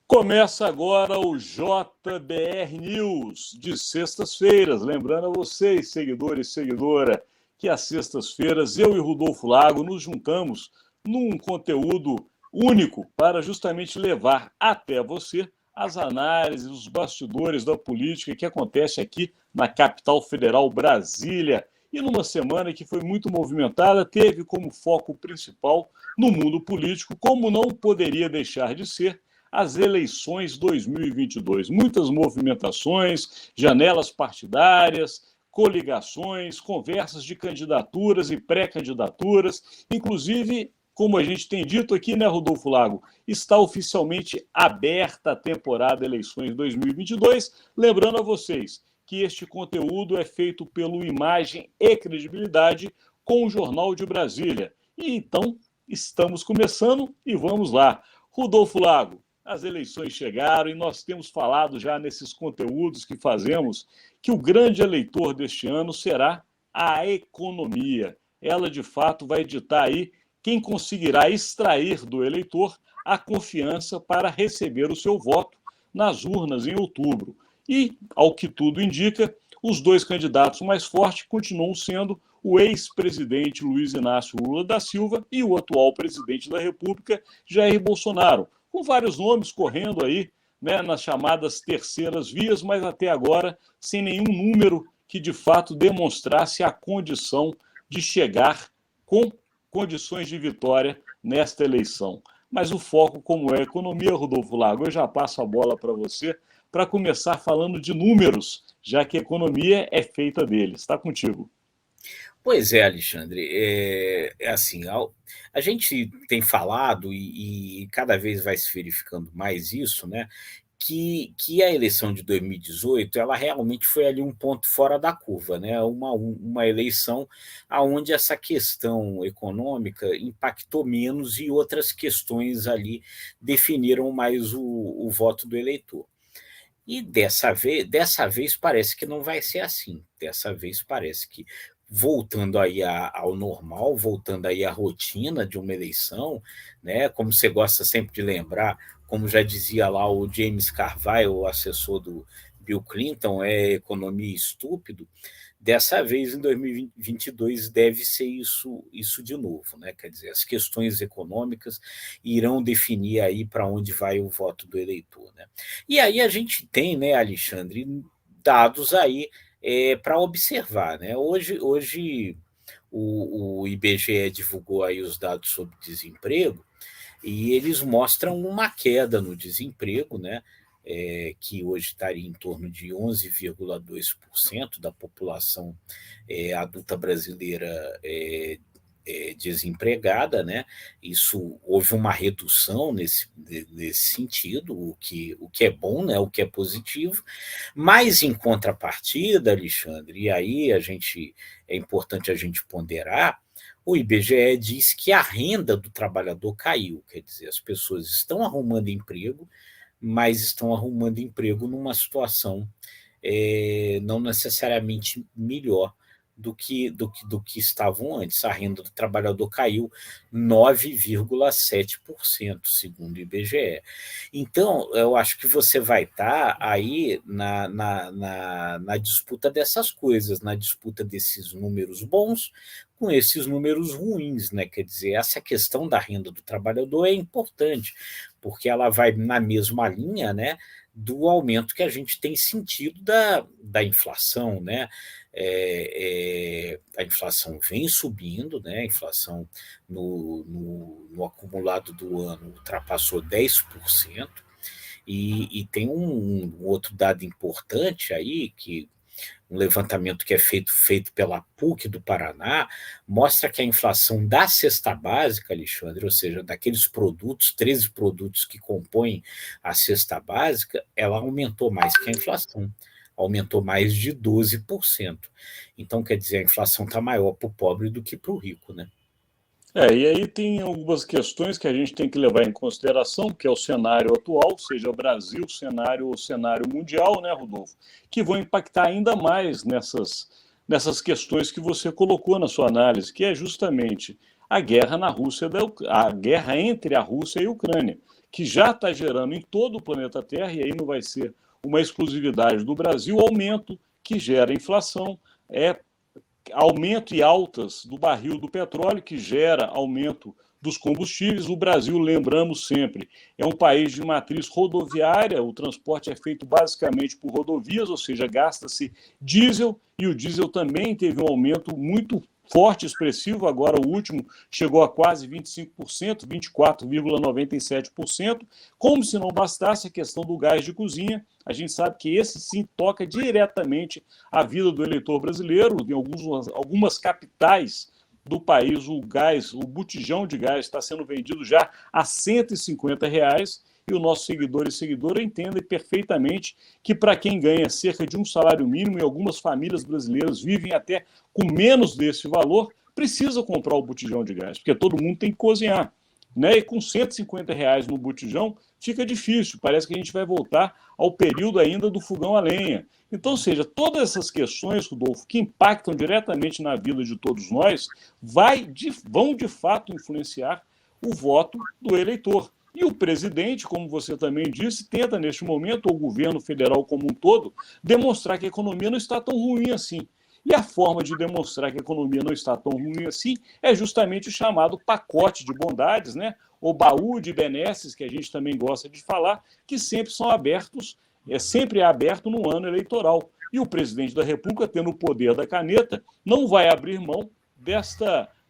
Começa agora o JBR News de sextas-feiras. Lembrando a vocês, seguidores e seguidora, que às sextas-feiras eu e Rodolfo Lago nos juntamos num conteúdo único para justamente levar até você as análises, os bastidores da política que acontece aqui na capital federal, Brasília. E numa semana que foi muito movimentada, teve como foco principal no mundo político, como não poderia deixar de ser, as eleições 2022. Muitas movimentações, janelas partidárias, coligações, conversas de candidaturas e pré-candidaturas, inclusive, como a gente tem dito aqui, né, Rodolfo Lago, está oficialmente aberta a temporada Eleições 2022. Lembrando a vocês que este conteúdo é feito pelo Imagem e Credibilidade com o Jornal de Brasília. E então, estamos começando e vamos lá. Rodolfo Lago, as eleições chegaram e nós temos falado já nesses conteúdos que fazemos que o grande eleitor deste ano será a economia. Ela, de fato, vai ditar aí quem conseguirá extrair do eleitor a confiança para receber o seu voto nas urnas em outubro. E, ao que tudo indica, os dois candidatos mais fortes continuam sendo o ex-presidente Luiz Inácio Lula da Silva e o atual presidente da República, Jair Bolsonaro, com vários nomes correndo aí, né, nas chamadas terceiras vias, mas até agora sem nenhum número que de fato demonstrasse a condição de chegar com condições de vitória nesta eleição. Mas o foco, como é a economia, Rodolfo Lago, eu já passo a bola para você para começar falando de números, já que a economia é feita deles. Está contigo. Pois é, Alexandre, assim, a gente tem falado e cada vez vai se verificando mais isso, né, que a eleição de 2018, ela realmente foi ali um ponto fora da curva, né, uma eleição onde essa questão econômica impactou menos e outras questões ali definiram mais o voto do eleitor. E dessa vez parece que não vai ser assim, dessa vez parece que voltando aí ao normal, voltando aí à rotina de uma eleição, né? Como você gosta sempre de lembrar, como já dizia lá o James Carville, o assessor do Bill Clinton, é economia estúpido. Dessa vez, em 2022, deve ser isso de novo, né? Quer dizer, as questões econômicas irão definir aí para onde vai o voto do eleitor, né? E aí a gente tem, né, Alexandre, dados aí para observar, né? Hoje o IBGE divulgou aí os dados sobre desemprego e eles mostram uma queda no desemprego, né? Que hoje estaria em torno de 11,2% da população adulta brasileira desempregada, né? Isso houve uma redução nesse sentido, o que é bom, né? O que é positivo, mas em contrapartida, Alexandre, e aí é importante a gente ponderar, o IBGE diz que a renda do trabalhador caiu, quer dizer, as pessoas estão arrumando emprego, mas estão arrumando emprego numa situação não necessariamente melhor do que estavam antes. A renda do trabalhador caiu 9,7%, segundo o IBGE. Então, eu acho que você vai estar aí na disputa dessas coisas, na disputa desses números bons com esses números ruins, né? Quer dizer, essa questão da renda do trabalhador é importante, porque ela vai na mesma linha, né, do aumento que a gente tem sentido da inflação, né? A inflação vem subindo, né? A inflação no acumulado do ano ultrapassou 10%, e tem um outro dado importante aí, que um levantamento que é feito pela PUC do Paraná, mostra que a inflação da cesta básica, Alexandre, ou seja, daqueles produtos, 13 produtos que compõem a cesta básica, ela aumentou mais que a inflação, aumentou mais de 12%. Então, quer dizer, a inflação está maior para o pobre do que para o rico, né? E aí tem algumas questões que a gente tem que levar em consideração, que é o cenário atual, seja o Brasil, o cenário mundial, né, Rodolfo, que vão impactar ainda mais nessas questões que você colocou na sua análise, que é justamente a guerra na Rússia, a guerra entre a Rússia e a Ucrânia, que já está gerando em todo o planeta Terra, e aí não vai ser uma exclusividade do Brasil, aumento que gera inflação, aumento e altas do barril do petróleo, que gera aumento dos combustíveis. O Brasil, lembramos sempre, é um país de matriz rodoviária, o transporte é feito basicamente por rodovias, ou seja, gasta-se diesel, e o diesel também teve um aumento muito forte, expressivo, agora o último chegou a quase 25%, 24,97%. Como se não bastasse a questão do gás de cozinha, a gente sabe que esse sim toca diretamente a vida do eleitor brasileiro. Em algumas capitais do país, o gás, o botijão de gás está sendo vendido já a R$ 150, e o nosso seguidor e seguidora entendem perfeitamente que para quem ganha cerca de um salário mínimo, e algumas famílias brasileiras vivem até com menos desse valor, precisa comprar o botijão de gás, porque todo mundo tem que cozinhar. Né? E com R$ 150 no botijão fica difícil, parece que a gente vai voltar ao período ainda do fogão a lenha. Então, ou seja, todas essas questões, Rodolfo, que impactam diretamente na vida de todos nós, vão de fato influenciar o voto do eleitor. E o presidente, como você também disse, tenta neste momento, o governo federal como um todo, demonstrar que a economia não está tão ruim assim. E a forma de demonstrar que a economia não está tão ruim assim é justamente o chamado pacote de bondades, né? O baú de benesses, que a gente também gosta de falar, que sempre são abertos, sempre é aberto no ano eleitoral. E o presidente da República, tendo o poder da caneta, não vai abrir mão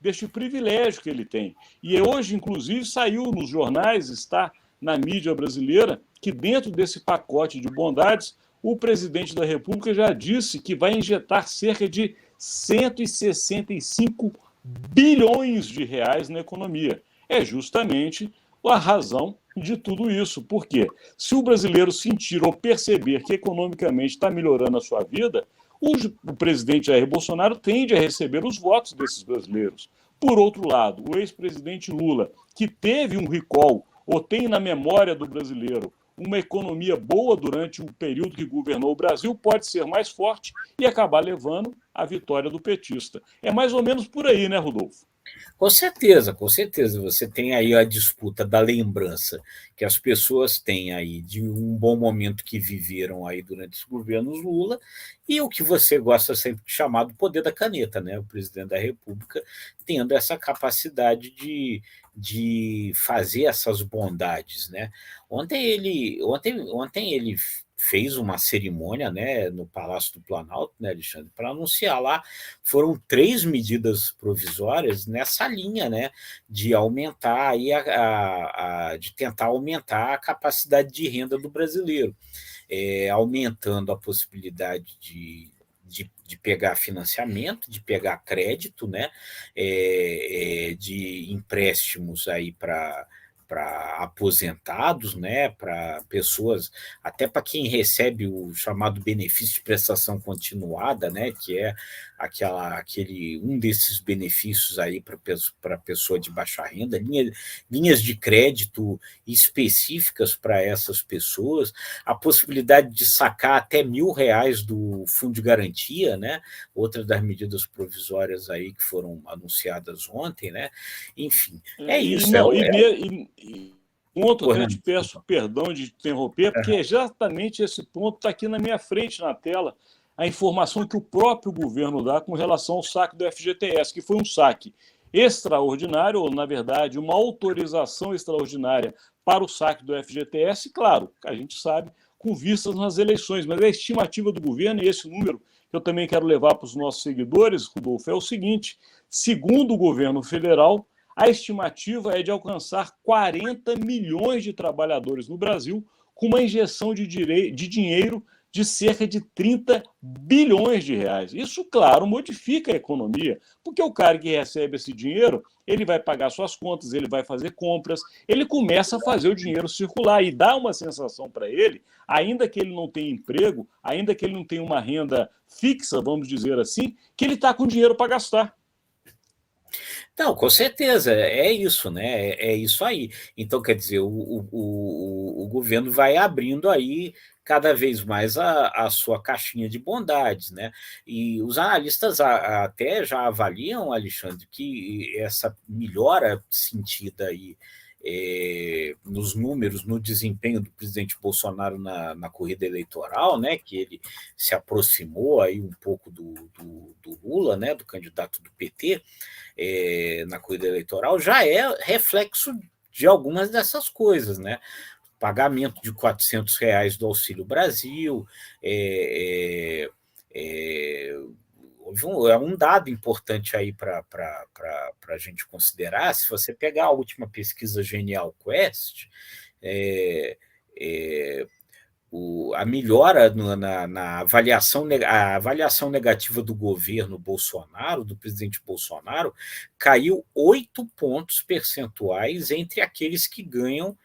deste privilégio que ele tem. E hoje, inclusive, saiu nos jornais, está na mídia brasileira, que dentro desse pacote de bondades, o presidente da República já disse que vai injetar cerca de 165 bilhões de reais na economia. É justamente a razão de tudo isso. Por quê? Se o brasileiro sentir ou perceber que economicamente está melhorando a sua vida, o presidente Jair Bolsonaro tende a receber os votos desses brasileiros. Por outro lado, o ex-presidente Lula, que teve um recall, ou tem na memória do brasileiro uma economia boa durante o período que governou o Brasil, pode ser mais forte e acabar levando a vitória do petista. É mais ou menos por aí, né, Rodolfo? Com certeza, com certeza. Você tem aí a disputa da lembrança que as pessoas têm aí de um bom momento que viveram aí durante os governos Lula, e o que você gosta sempre de chamar do poder da caneta, né? O presidente da República tendo essa capacidade de fazer essas bondades, né? Ontem ele fez uma cerimônia, né, no Palácio do Planalto, né, Alexandre, para anunciar lá. Foram 3 medidas provisórias nessa linha, né, de aumentar aí de tentar aumentar a capacidade de renda do brasileiro, aumentando a possibilidade de pegar financiamento, de pegar crédito, né, de empréstimos aí para aposentados, né, para pessoas, até para quem recebe o chamado benefício de prestação continuada, né, que é um desses benefícios aí para pessoa de baixa renda, linhas de crédito específicas para essas pessoas, a possibilidade de sacar até R$ 1.000 do fundo de garantia, né, outra das medidas provisórias aí que foram anunciadas ontem, né, enfim, é isso. Ponto, até te peço perdão de interromper, porque exatamente esse ponto está aqui na minha frente, na tela, a informação que o próprio governo dá com relação ao saque do FGTS, que foi um saque extraordinário, ou, na verdade, uma autorização extraordinária para o saque do FGTS, claro, a gente sabe, com vistas nas eleições, mas a estimativa do governo, e esse número que eu também quero levar para os nossos seguidores, Rodolfo, é o seguinte: segundo o governo federal, a estimativa é de alcançar 40 milhões de trabalhadores no Brasil, com uma injeção de dinheiro de cerca de 30 bilhões de reais. Isso, claro, modifica a economia, porque o cara que recebe esse dinheiro, ele vai pagar suas contas, ele vai fazer compras, ele começa a fazer o dinheiro circular e dá uma sensação para ele, ainda que ele não tenha emprego, ainda que ele não tenha uma renda fixa, vamos dizer assim, que ele está com dinheiro para gastar. Não, com certeza, é isso, né? É isso aí. Então, quer dizer, o governo vai abrindo aí cada vez mais a sua caixinha de bondades, né? E os analistas até já avaliam, Alexandre, que essa melhora sentida aí nos números, no desempenho do presidente Bolsonaro na corrida eleitoral, né, que ele se aproximou aí um pouco do Lula, né, do candidato do PT, na corrida eleitoral, já é reflexo de algumas dessas coisas, né? Pagamento de R$ 400 do Auxílio Brasil, é um dado importante aí para a gente considerar. Se você pegar a última pesquisa Genial Quest, a melhora na avaliação, a avaliação negativa do governo Bolsonaro, do presidente Bolsonaro, caiu 8 pontos percentuais entre aqueles que ganham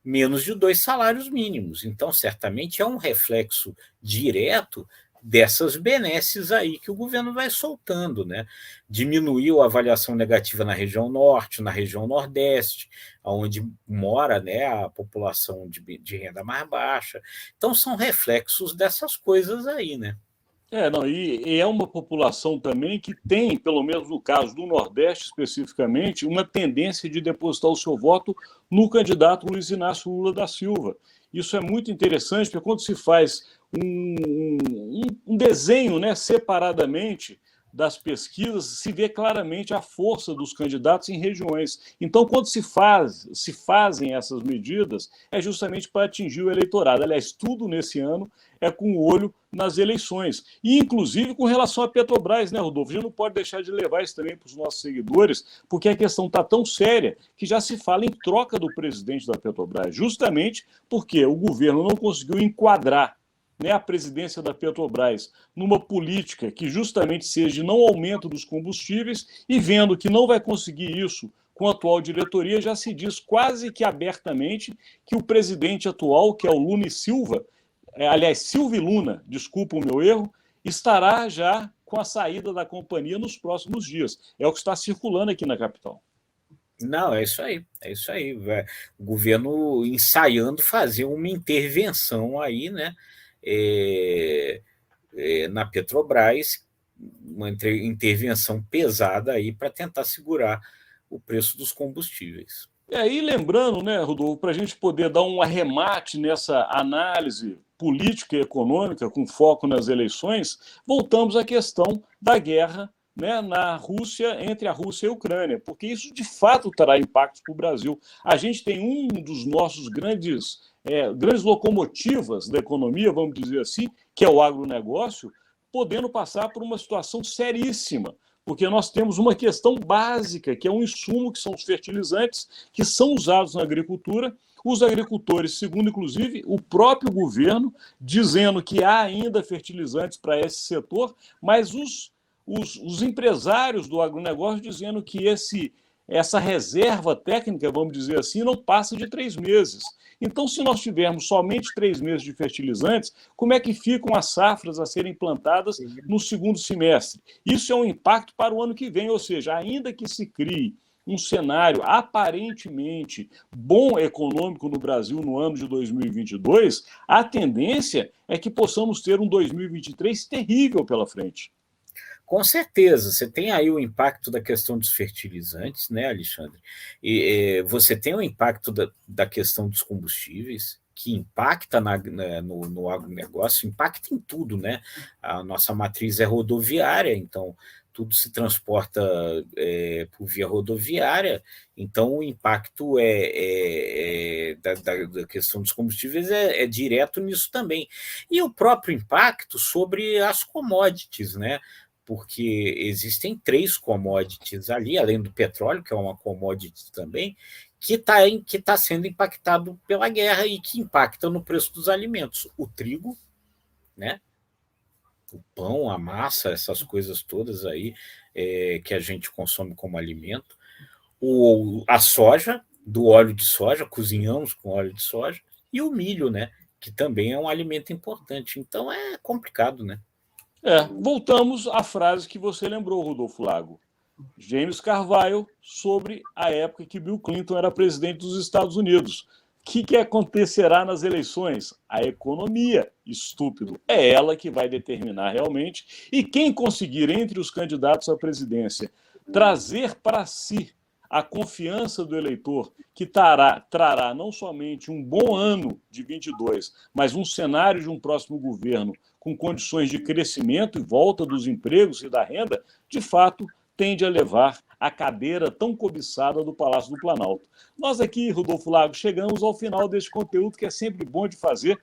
menos de 2 salários mínimos. Então, certamente é um reflexo direto dessas benesses aí que o governo vai soltando, né? Diminuiu a avaliação negativa na região norte, na região nordeste, onde mora, né, a população de renda mais baixa. Então, são reflexos dessas coisas aí, né? Não, e é uma população também que tem, pelo menos no caso do Nordeste especificamente, uma tendência de depositar o seu voto no candidato Luiz Inácio Lula da Silva. Isso é muito interessante, porque quando se faz um desenho, né, separadamente das pesquisas, se vê claramente a força dos candidatos em regiões. Então, quando se fazem essas medidas, é justamente para atingir o eleitorado. Aliás, tudo nesse ano é com o olho nas eleições. E, inclusive, com relação à Petrobras, né, Rodolfo? A gente não pode deixar de levar isso também para os nossos seguidores, porque a questão está tão séria que já se fala em troca do presidente da Petrobras, justamente porque o governo não conseguiu enquadrar, né, a presidência da Petrobras numa política que justamente seja de não aumento dos combustíveis, e vendo que não vai conseguir isso com a atual diretoria, já se diz quase que abertamente que o presidente atual, que é o Lula e Silva, aliás, Silva e Luna, desculpa o meu erro, estará já com a saída da companhia nos próximos dias. É o que está circulando aqui na capital. Não, é isso aí, é isso aí. O governo ensaiando fazer uma intervenção aí, né? Na Petrobras, uma intervenção pesada aí para tentar segurar o preço dos combustíveis. E lembrando, né, Rodolfo, para a gente poder dar um arremate nessa análise política e econômica com foco nas eleições, voltamos à questão da guerra, né, na Rússia, entre a Rússia e a Ucrânia, porque isso de fato terá impactos para o Brasil. A gente tem um dos nossos grandes locomotivas da economia, vamos dizer assim, que é o agronegócio, podendo passar por uma situação seríssima, porque nós temos uma questão básica, que é um insumo, que são os fertilizantes, que são usados na agricultura. Os agricultores, segundo inclusive o próprio governo, dizendo que há ainda fertilizantes para esse setor, mas os empresários do agronegócio dizendo que essa reserva técnica, vamos dizer assim, não passa de 3 meses. Então, se nós tivermos somente 3 meses de fertilizantes, como é que ficam as safras a serem plantadas no segundo semestre? Isso é um impacto para o ano que vem, ou seja, ainda que se crie um cenário aparentemente bom econômico no Brasil no ano de 2022, a tendência é que possamos ter um 2023 terrível pela frente. Com certeza, você tem aí o impacto da questão dos fertilizantes, né, Alexandre? E você tem o impacto da questão dos combustíveis, que impacta no agronegócio, impacta em tudo, né? A nossa matriz é rodoviária, então tudo se transporta por via rodoviária, então o impacto da questão dos combustíveis é direto nisso também. E o próprio impacto sobre as commodities, né? Porque existem 3 commodities ali, além do petróleo, que é uma commodity também, que está sendo impactado pela guerra e que impacta no preço dos alimentos. O trigo, né? O pão, a massa, essas coisas todas aí que a gente consome como alimento. A soja, do óleo de soja, cozinhamos com óleo de soja, e o milho, né? Que também é um alimento importante. Então é complicado, né? Voltamos à frase que você lembrou, Rodolfo Lago. James Carville, sobre a época que Bill Clinton era presidente dos Estados Unidos. O que acontecerá nas eleições? A economia, estúpido. É ela que vai determinar realmente. E quem conseguir, entre os candidatos à presidência, trazer para si a confiança do eleitor, que trará não somente um bom ano de 22, mas um cenário de um próximo governo com condições de crescimento e volta dos empregos e da renda, de fato, tende a levar a cadeira tão cobiçada do Palácio do Planalto. Nós aqui, Rodolfo Lago, chegamos ao final deste conteúdo que é sempre bom de fazer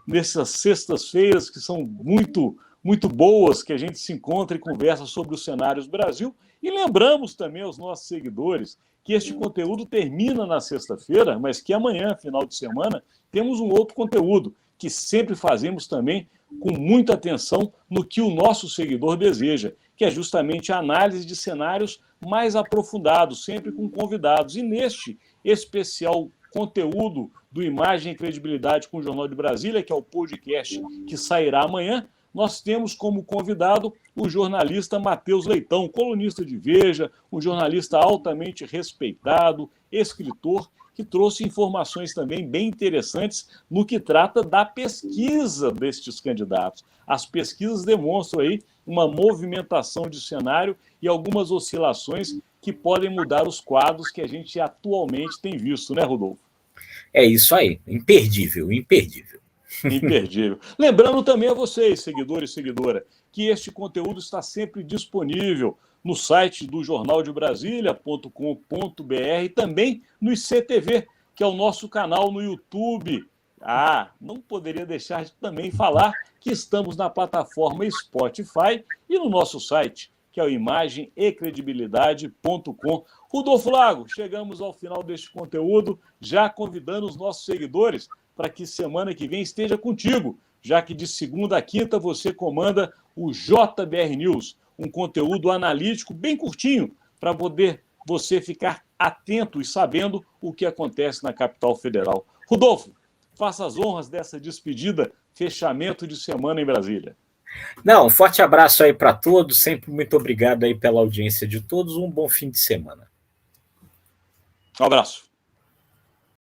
nessas sextas-feiras que são muito boas, que a gente se encontra e conversa sobre os cenários do Brasil. E lembramos também aos nossos seguidores que este conteúdo termina na sexta-feira, mas que amanhã, final de semana, temos um outro conteúdo que sempre fazemos também com muita atenção no que o nosso seguidor deseja, que é justamente a análise de cenários mais aprofundados, sempre com convidados. E neste especial conteúdo do Imagem e Credibilidade com o Jornal de Brasília, que é o podcast que sairá amanhã, nós temos como convidado o jornalista Matheus Leitão, colunista de Veja, um jornalista altamente respeitado, escritor, que trouxe informações também bem interessantes no que trata da pesquisa destes candidatos. As pesquisas demonstram aí uma movimentação de cenário e algumas oscilações que podem mudar os quadros que a gente atualmente tem visto, né, Rodolfo? É isso aí, imperdível, imperdível. Imperdível. Lembrando também a vocês, seguidores e seguidora, que este conteúdo está sempre disponível no site do Jornal de Brasília.com.br e também no ICTV, que é o nosso canal no YouTube. Não poderia deixar de também falar que estamos na plataforma Spotify e no nosso site, que é o imagemecredibilidade.com. Rodolfo Lago, chegamos ao final deste conteúdo, já convidando os nossos seguidores para que semana que vem esteja contigo, já que de segunda a quinta você comanda o JBR News, um conteúdo analítico bem curtinho para poder você ficar atento e sabendo o que acontece na capital federal. Rodolfo, faça as honras dessa despedida, fechamento de semana em Brasília. Não, um forte abraço aí para todos, sempre muito obrigado aí pela audiência de todos, um bom fim de semana. Um abraço.